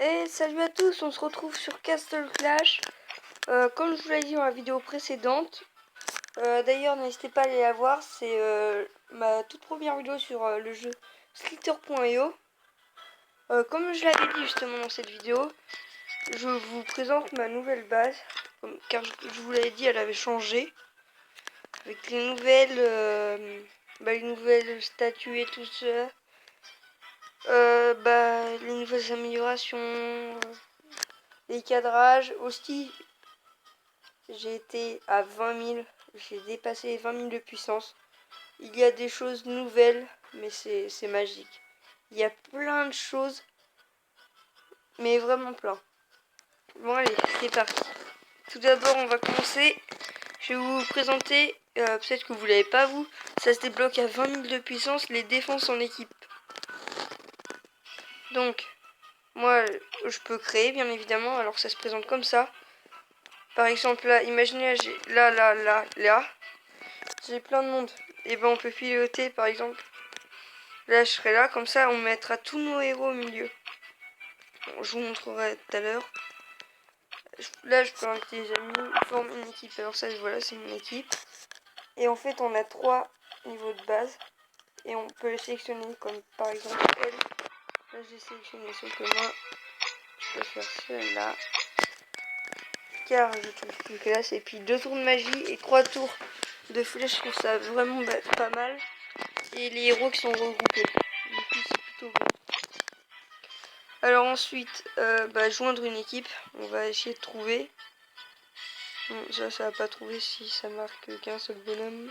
Et salut à tous, on se retrouve sur Castle Clash. Comme je vous l'ai dit dans la vidéo précédente, d'ailleurs n'hésitez pas à aller la voir, c'est ma toute première vidéo sur le jeu Slither.io. Comme je l'avais dit justement dans cette vidéo, je vous présente ma nouvelle base, car je vous l'avais dit, elle avait changé. Avec les nouvelles statues et tout ça. Les nouvelles améliorations, les cadrages. Aussi, j'ai été à 20 000, j'ai dépassé les 20 000 de puissance. Il y a des choses nouvelles, mais c'est magique. Il y a plein de choses, mais vraiment plein. Bon allez, c'est parti. Tout d'abord, on va commencer. Je vais vous présenter, peut-être que vous l'avez pas vous, ça se débloque à 20 000 de puissance, les défenses en équipe. Donc, moi, je peux créer, bien évidemment, alors ça se présente comme ça. Par exemple, là, imaginez, là, j'ai plein de monde. Et ben, on peut piloter, par exemple. Là, je serai là, comme ça, on mettra tous nos héros au milieu. Bon, je vous montrerai tout à l'heure. Là, je peux inviter les amis, former une équipe. Alors ça, voilà, c'est mon équipe. Et en fait, on a 3 niveaux de base. Et on peut les sélectionner, comme par exemple elle. Là, j'ai sélectionné, sauf que moi, je peux faire celle-là. Car je trouve plus classe. Et puis 2 tours de magie et 3 tours de flèche. Je trouve ça vraiment pas mal. Et les héros qui sont regroupés. Du coup, c'est plutôt bon. Alors ensuite, joindre une équipe. On va essayer de trouver. Bon, ça va pas trouver si ça marque qu'un seul bonhomme.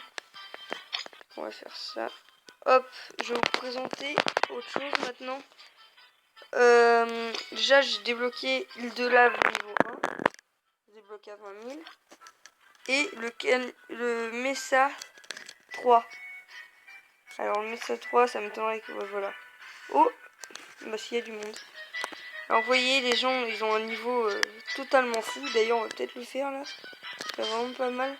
On va faire ça. Hop, je vais vous présenter autre chose maintenant. Déjà, j'ai débloqué l'île de lave niveau 1. Je débloque à 20 000. Et le Mesa 3. Alors, le Mesa 3, ça m'étonnerait que... Ouais, voilà. Oh, bah s'il y a du monde. Alors, vous voyez, les gens, ils ont un niveau totalement fou. D'ailleurs, on va peut-être le faire, là. C'est vraiment pas mal.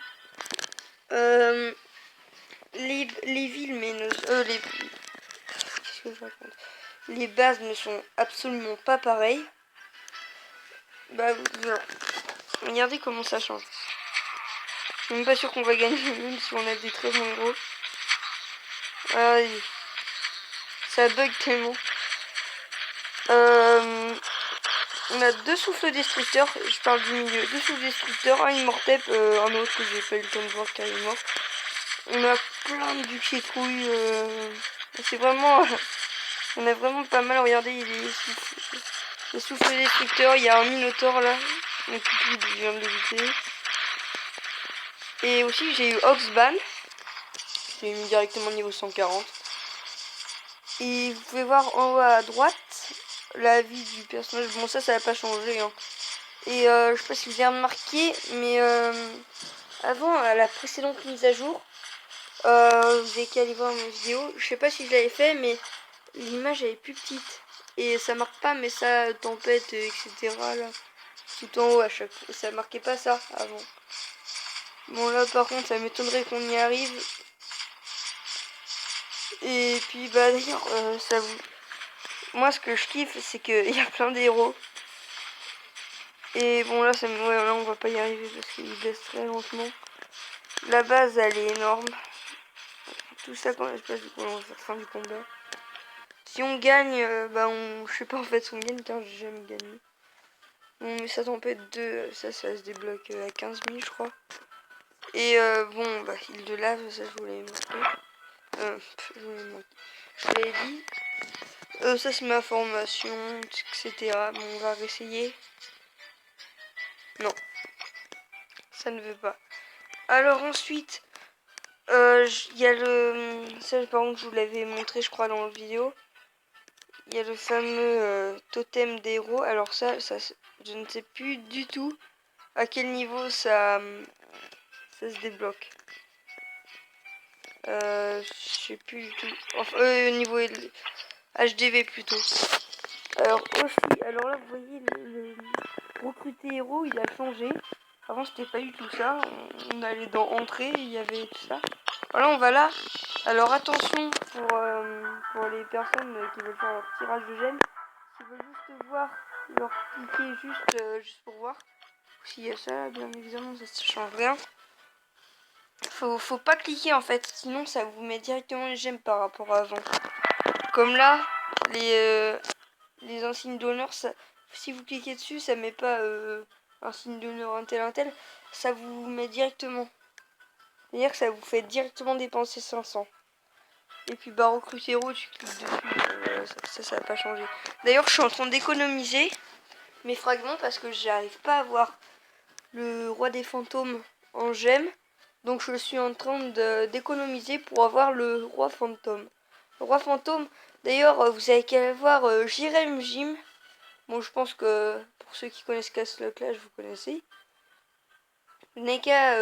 Les villes, mais ne... Qu'est-ce que je raconte? Les bases ne sont absolument pas pareilles. Bah, voilà. Regardez comment ça change. Je suis même pas sûr qu'on va gagner, même si on a des très bons héros. Allez. Ça bug tellement. On a 2 souffles destructeurs, je parle du milieu, 2 souffles destructeurs, un immortep, un autre que j'ai pas eu le temps de voir car il est mort. On a plein de piétrouilles, c'est vraiment, on a vraiment pas mal, regardez, il est les souffles destructeurs, il y a un minotaure là, mais tout de suite je viens de l'éviter. Et aussi j'ai eu Oxban, je l'ai mis directement niveau 140. Et vous pouvez voir en haut à droite la vie du personnage. Bon, ça va pas changer. Hein. Et je sais pas si vous avez remarqué, mais avant, à la précédente mise à jour, vous avez qu'à aller voir mes vidéos. Je sais pas si je l'avais fait, mais l'image elle est plus petite. Et ça marque pas, mais ça, tempête, etc. Là, tout en haut à chaque fois. Ça marquait pas ça avant. Bon, là par contre, ça m'étonnerait qu'on y arrive. Et puis, bah d'ailleurs, ça vous. Moi, ce que je kiffe, c'est qu'il y a plein d'héros. Et bon, là, là, on va pas y arriver parce qu'il baisse très lentement. La base, elle est énorme. Tout ça, quand je passe, du coup, on va faire fin du combat. Si on gagne, je sais pas en fait si on gagne car j'ai jamais gagné. Bon, mais ça tempête 2, ça se débloque à 15 000, je crois. Et île de lave, ça, je voulais montrer. Je vous l'ai dit. Ça, c'est ma formation, etc. Bon, on va réessayer. Non. Ça ne veut pas. Alors ensuite, il y a le... Ça, par contre, je vous l'avais montré, je crois, dans la vidéo. Il y a le fameux totem d'héros. Alors ça, je ne sais plus du tout à quel niveau ça se débloque. Je sais plus du tout. Enfin, niveau HDV plutôt. Alors aussi, alors là, vous voyez, le recruter héros, il a changé. Avant, c'était pas du tout ça. On allait dans entrée, il y avait tout ça. Voilà, on va là. Alors attention pour les personnes qui veulent faire leur tirage de gemme. qui veulent juste voir, leur cliquer juste pour voir. S'il y a ça, bien évidemment, ça change rien. Faut pas cliquer en fait, sinon ça vous met directement les j'aime par rapport à avant. Comme là, les insignes d'honneur, si vous cliquez dessus, ça met pas un signe d'honneur un tel, ça vous met directement. C'est-à-dire que ça vous fait directement dépenser 500. Et puis bah recrute héros, tu cliques dessus, ça va pas changer. D'ailleurs je suis en train d'économiser mes fragments parce que j'arrive pas à avoir le roi des fantômes en gemme. Donc je suis en train d'économiser pour avoir le roi fantôme. Le roi fantôme, d'ailleurs vous avez qu'à voir Jirem Jim. Bon je pense que pour ceux qui connaissent Castle Clash vous connaissez. Vous n'avez qu'à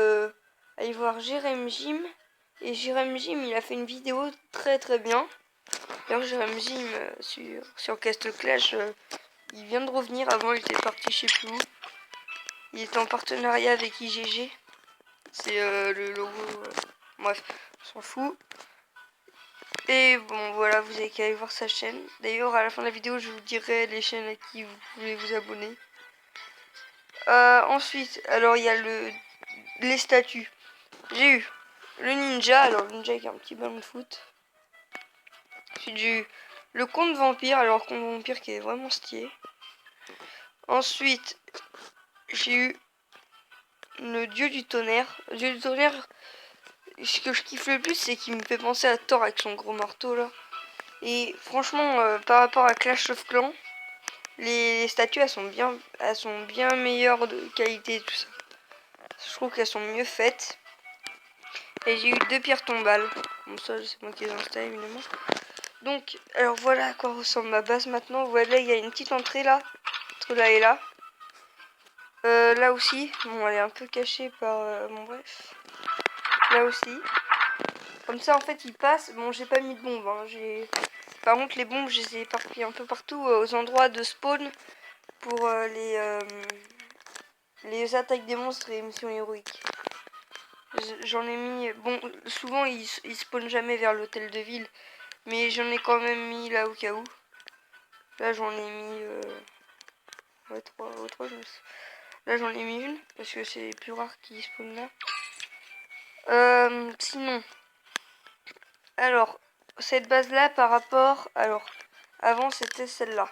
aller voir Jirem Jim. Et Jirem Jim il a fait une vidéo très très bien. D'ailleurs Jirem Jim sur Castle Clash il vient de revenir, avant il était parti je sais plus où. Il était en partenariat avec IGG. C'est le logo. Bref, on s'en fout. Et bon, voilà, vous avez qu'à aller voir sa chaîne. D'ailleurs, à la fin de la vidéo, je vous dirai les chaînes à qui vous pouvez vous abonner. Ensuite, alors il y a les statues. J'ai eu le ninja. Alors, le ninja avec un petit ballon de foot. Ensuite, j'ai eu le conte vampire. Alors, conte vampire qui est vraiment stylé. Ensuite, j'ai eu le dieu du tonnerre. Le dieu du tonnerre. Ce que je kiffe le plus, c'est qu'il me fait penser à Thor avec son gros marteau là. Et franchement, par rapport à Clash of Clans, les statues elles sont bien meilleures de qualité et tout ça. Je trouve qu'elles sont mieux faites. Et j'ai eu 2 pierres tombales. Bon ça c'est moi qui les ai installées évidemment. Donc alors voilà à quoi ressemble ma base maintenant. Voilà, il y a une petite entrée là, entre là et là. Là aussi, bon elle est un peu cachée par bon bref. Là aussi. Comme ça en fait il passe. Bon j'ai pas mis de bombe, hein. Par contre les bombes je les ai éparpillées un peu partout aux endroits de spawn pour les attaques des monstres et les missions héroïques. J'en ai mis. Bon souvent ils spawnent jamais vers l'hôtel de ville. Mais j'en ai quand même mis là au cas où. Là j'en ai mis ouais, 3, là j'en ai mis une parce que c'est plus rare qu'ils spawnent là. Sinon. Alors, cette base là par rapport. Alors, avant c'était celle-là.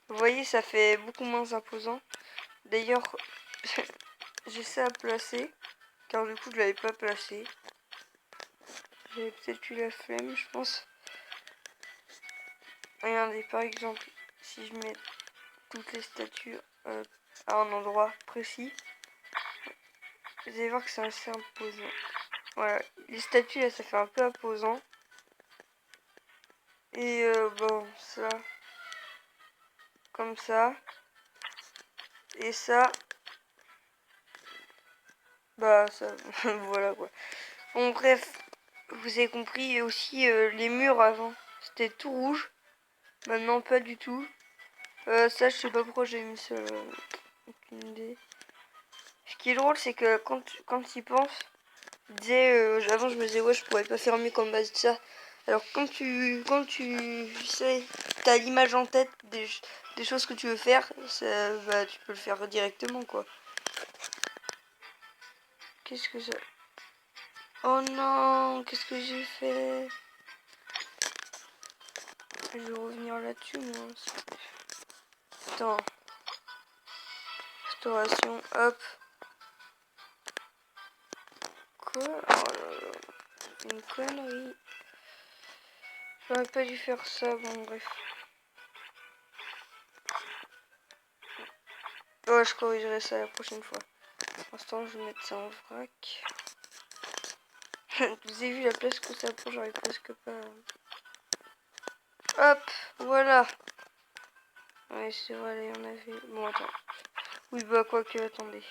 Vous voyez, ça fait beaucoup moins imposant. D'ailleurs, j'ai ça à placer. Car du coup, je l'avais pas placé. J'avais peut-être eu la flemme, je pense. Regardez, par exemple, si je mets toutes les statues à un endroit précis, vous allez voir que c'est assez imposant. Voilà, les statues là, ça fait un peu imposant. Et bon, ça, comme ça. Et ça, bah ça, voilà quoi. Bon bref, vous avez compris. Et aussi les murs avant, c'était tout rouge. Maintenant pas du tout. Ça je sais pas pourquoi j'ai mis ça. Aucune idée. Ce qui est drôle c'est que quand il pense, il disait avant je me disais ouais je pourrais pas faire mieux comme base de ça. Alors quand tu sais, t'as l'image en tête des choses que tu veux faire, ça, bah tu peux le faire directement quoi. Qu'est-ce que ça? Oh non, qu'est-ce que j'ai fait? Je vais revenir là-dessus moi. Attends. Restauration, hop. Quoi? Oh là là. Une connerie. J'aurais pas dû faire ça, bon bref. Ouais, je corrigerai ça la prochaine fois. Pour l'instant, je vais mettre ça en vrac. Vous avez vu la place que ça prend, j'arrive presque pas. Hop, voilà. Ouais, c'est vrai, il y en avait. Bon, attends. Oui, bah, quoi que, attendez.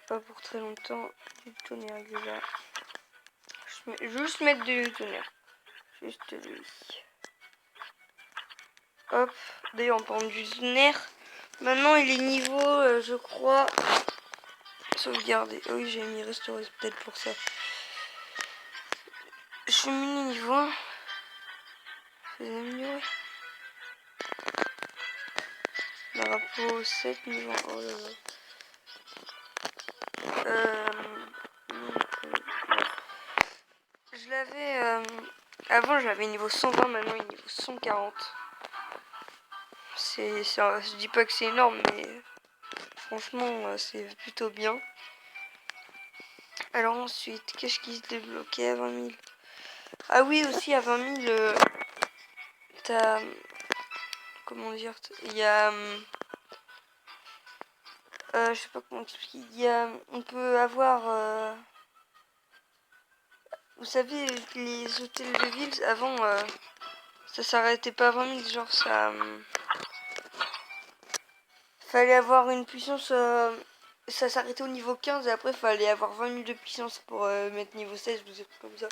Pas pour très longtemps. Du tonnerre, là. Juste mettre du tonnerre. Juste lui. Hop. D'ailleurs, en parlant du tonnerre. Maintenant, il est niveau, je crois. Sauvegarder. Oh oui, j'ai mis restaurer, peut-être pour ça. Je suis mini niveau 1. Je vais améliorer. drapeau 7 niveau 1. Oh là là. Je l'avais... avant j'avais niveau 120, maintenant il est niveau 140. Je dis pas que c'est énorme, mais franchement c'est plutôt bien. Alors ensuite, qu'est-ce qui se débloquait à 20 000? Ah oui, aussi à 20 000, t'as... Comment dire? Il y a... je sais pas comment expliquer. Il y a... On peut avoir... Vous savez, les hôtels de ville, avant, ça s'arrêtait pas à 20 000. Genre, ça... fallait avoir une puissance... ça s'arrêtait au niveau 15 et après, fallait avoir 20 000 de puissance pour mettre niveau 16 ou des trucs comme ça.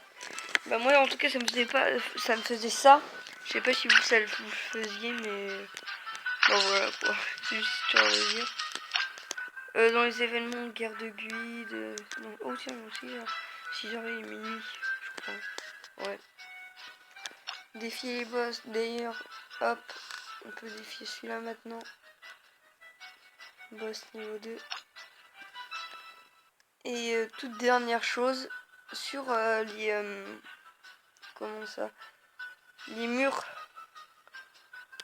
Bah moi, en tout cas, ça me faisait pas... Ça me faisait ça. Je sais pas si vous, ça vous faisiez, mais... Bon, voilà, quoi. C'est juste histoire de dire. Dans les événements, guerre de guide... Non. Oh tiens, aussi, 6h et minuit, je crois. Ouais. Défier les boss, d'ailleurs, hop, on peut défier celui-là maintenant. Boss niveau 2. Et toute dernière chose, sur les... comment ça? Les murs.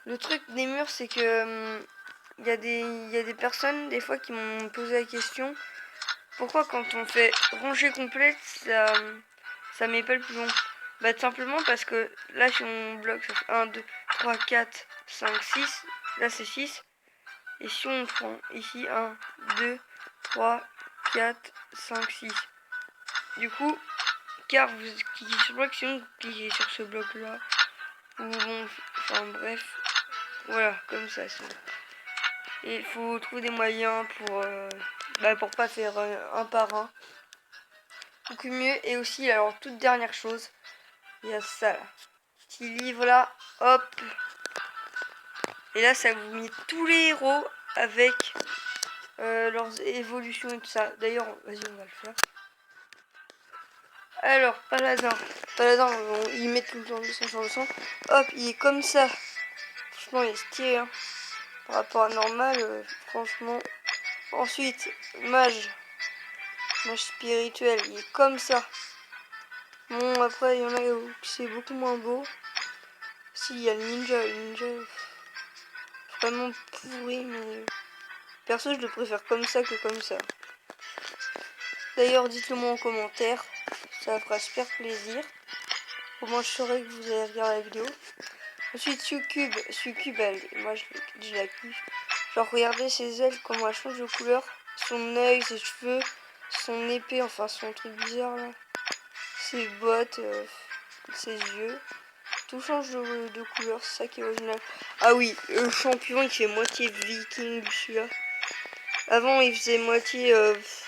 Le truc des murs, c'est que... il y a des personnes, des fois, qui m'ont posé la question. Pourquoi quand on fait rangée complète, ça met pas le plus long? Bah tout simplement parce que là si on bloque ça fait 1, 2, 3, 4, 5, 6. Là c'est 6. Et si on prend ici 1, 2, 3, 4, 5, 6. Du coup, car vous cliquez sur le bloc, sinon vous cliquez sur ce bloc là. Ou bon, enfin bref. Voilà, comme ça. Et il faut trouver des moyens pour pas faire un par un. Beaucoup mieux. Et aussi, alors toute dernière chose, il y a ça là. Petit livre là, hop. Et là, ça vous met tous les héros avec leurs évolutions et tout ça. D'ailleurs, vas-y, on va le faire. Alors, Paladin. Paladin, il met tout le temps le sang sur le sang. Hop, il est comme ça. Franchement, il est stylé. Hein. Par rapport à normal, franchement. Ensuite, mage. Mage spirituel, il est comme ça. Bon, après, il y en a où c'est beaucoup moins beau. Si, il y a le ninja. Le ninja, vraiment pourri, mais... Perso, je le préfère comme ça que comme ça. D'ailleurs, dites-le moi en commentaire. Ça fera super plaisir. Au moins, je saurai que vous allez regarder la vidéo. Ensuite, Succube. Succube, moi, je la kiffe. Genre, regardez ses ailes, comment elle change de couleur. Son œil, ses cheveux, son épée, enfin, son truc bizarre, là. Ses bottes, ses yeux. Tout change de couleur, c'est ça qui est original. Ah oui, le champion, il fait moitié viking, celui-là. Avant, il faisait moitié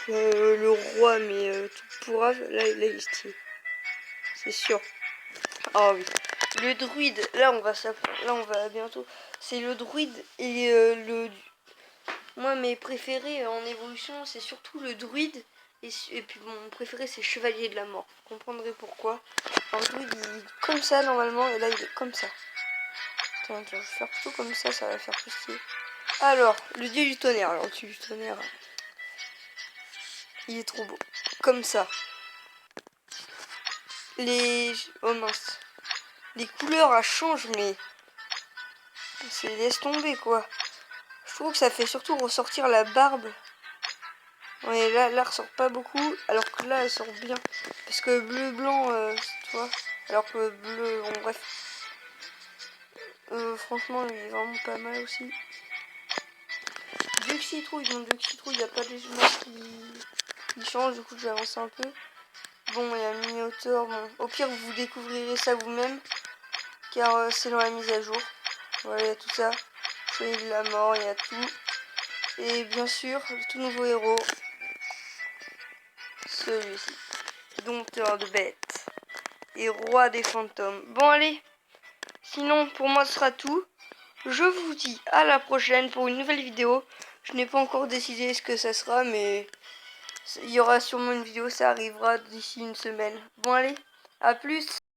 le roi, mais tout pourrave. Là, il est stylé. C'est sûr. Ah oui. Le druide, là, on va bientôt. C'est le druide et Moi, mes préférés en évolution, c'est surtout le druide. Et puis mon préféré, c'est chevalier de la mort. Vous comprendrez pourquoi. Alors, le druide, il est comme ça, normalement. Et là, il est comme ça. Attends, je vais faire tout comme ça va faire plus stylé. Alors, le dieu du tonnerre. Alors, le dieu du tonnerre... Il est trop beau. Comme ça. Oh mince. Les couleurs, elles changent, mais... C'est laisse tomber, quoi. Je trouve que ça fait surtout ressortir la barbe. Ouais, là, elle ressort pas beaucoup, alors que là, elle sort bien. Parce que bleu-blanc, tu vois. Alors que bleu, bon, bref. Franchement, il est vraiment pas mal aussi. Duc Citrouille, donc Duc Citrouille, il n'y a pas des images qui changent, du coup, je vais avancer un peu. Bon, il y a Minotaur, bon. Au pire, vous découvrirez ça vous-même, car c'est dans la mise à jour. Voilà, il y a tout ça. Chevalier de la mort, il y a tout. Et bien sûr, le tout nouveau héros, celui-ci. Dompteur de bêtes et roi des fantômes. Bon, allez. Sinon, pour moi, ce sera tout. Je vous dis à la prochaine pour une nouvelle vidéo. Je n'ai pas encore décidé ce que ça sera, mais il y aura sûrement une vidéo, ça arrivera d'ici une semaine. Bon, allez, à plus.